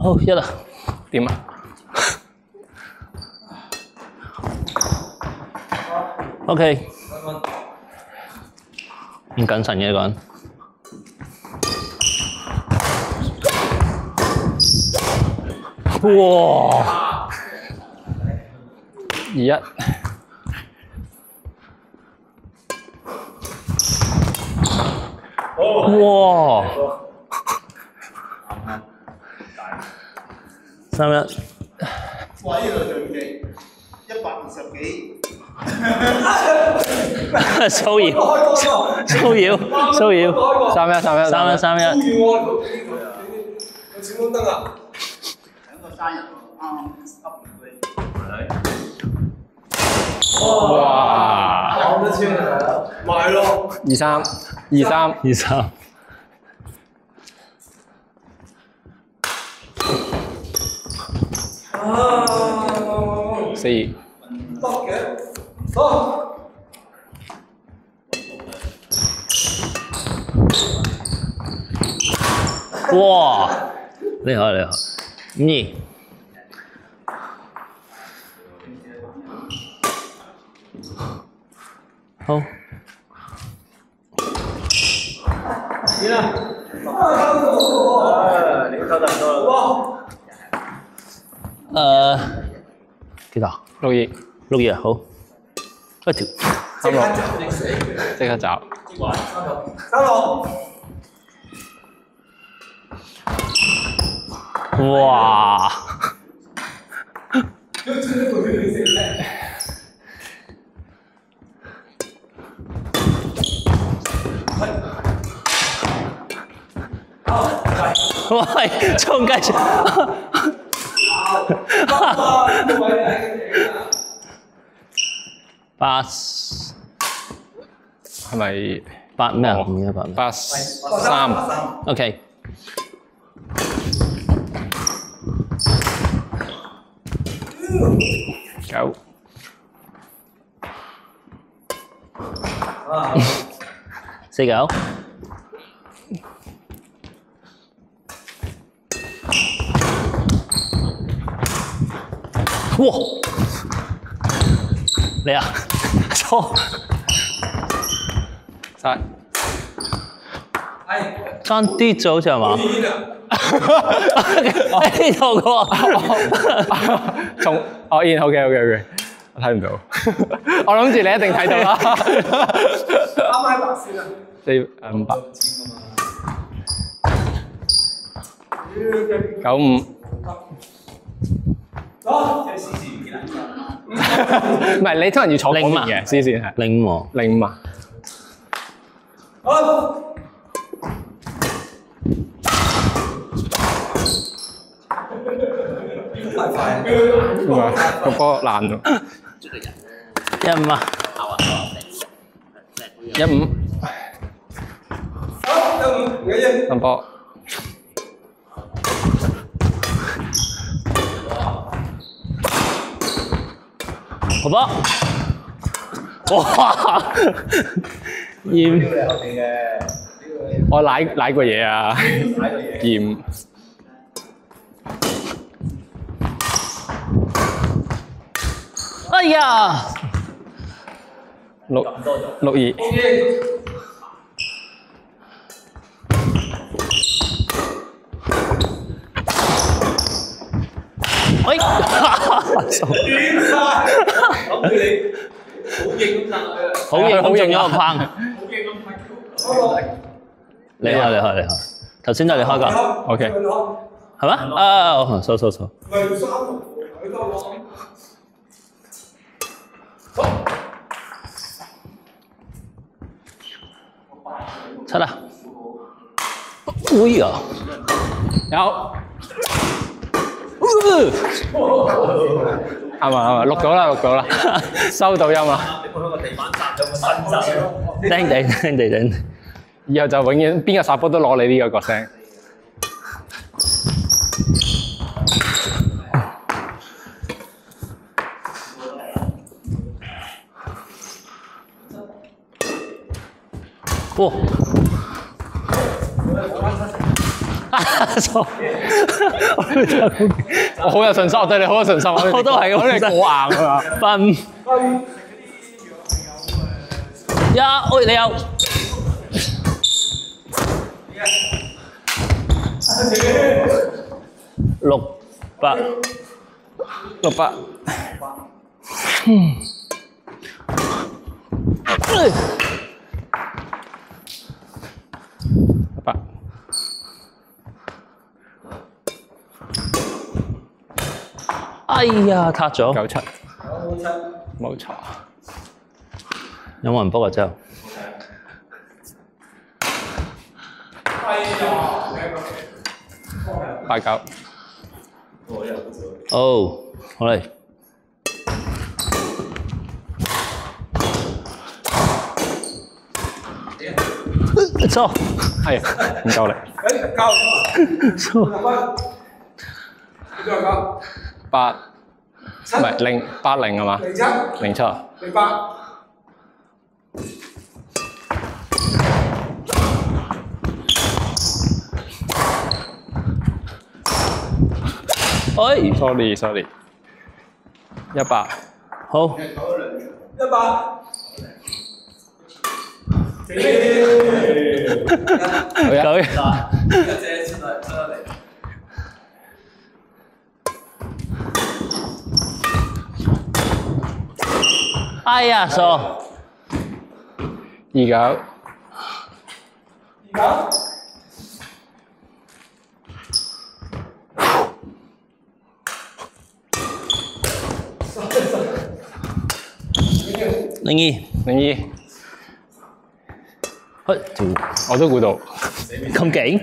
好一啦，點啊 ？OK， 唔謹慎嘅一個人。哇！2-1。哇！3-1。哇！呢度仲勁，120幾。騷擾，3-1。有閃光燈啊！兩個生日喎，啱噏哇！講得超啊！咪咯2-3。4-2。得嘅，好。哇！厲害，5-2。好。點啊？你偷得多啦。幾多6-2。6-2啊，好。一條。即刻找。3-6。哇！喂，衝雞場8係咪8咩啊？唔記得8咩？8-3。OK。9。4-9。哇！你啊，錯，爭啲咗好似係嘛？呢度個，OK，我睇唔到，我諗住你一定睇到啦。啱喺白線啊4-5-8。9-5。唔係你通常要坐嗰邊嘅，黐線係。0-5喎。0-5啊。好。太快。個波爛咗。1-5啊。1-5。唔緊要。等波。好波！哇！厭。我舐過嘢啊！厭。哎呀！6-2。喂！好型嗰個框。厲害！頭先都係你開㗎。OK。係咩？啊，數。唔係3同佢多咯。7啦。哎呀！有。啱啊！錄到啦，收到音啦。你鋪個地板砸咗個身仔。叮地。以後就永遠邊個殺波都攞你呢個角聲。哇！錯，我好有信心，我對你好有信心。我都係咁，我哋過硬啊嘛。分喂，你有600。哎呀，塌咗。97，冇錯。有冇人幫我之後89。哦，好嚟。錯，係唔夠力。錯。8，唔係080係嘛？07。哎 sorry。100。好。哎呀，錯。29。02。我都估到。咁勁？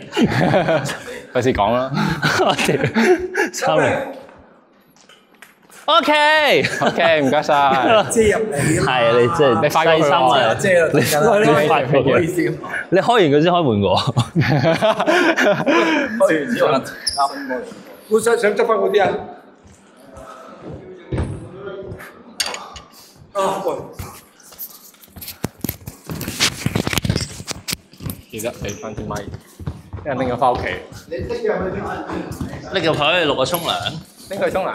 費事講啦。我屌，3。OK，唔該晒。遮入嚟。係啊，你真係你快過佢喎細心啊！遮啦，你快過佢。你開完佢先開門我。開完之後啱。我想執翻嗰啲啊。喂。記得俾翻支咪，一人拎咗翻屋企。你拎入去邊？拎入去錄個沖涼。拎佢沖涼。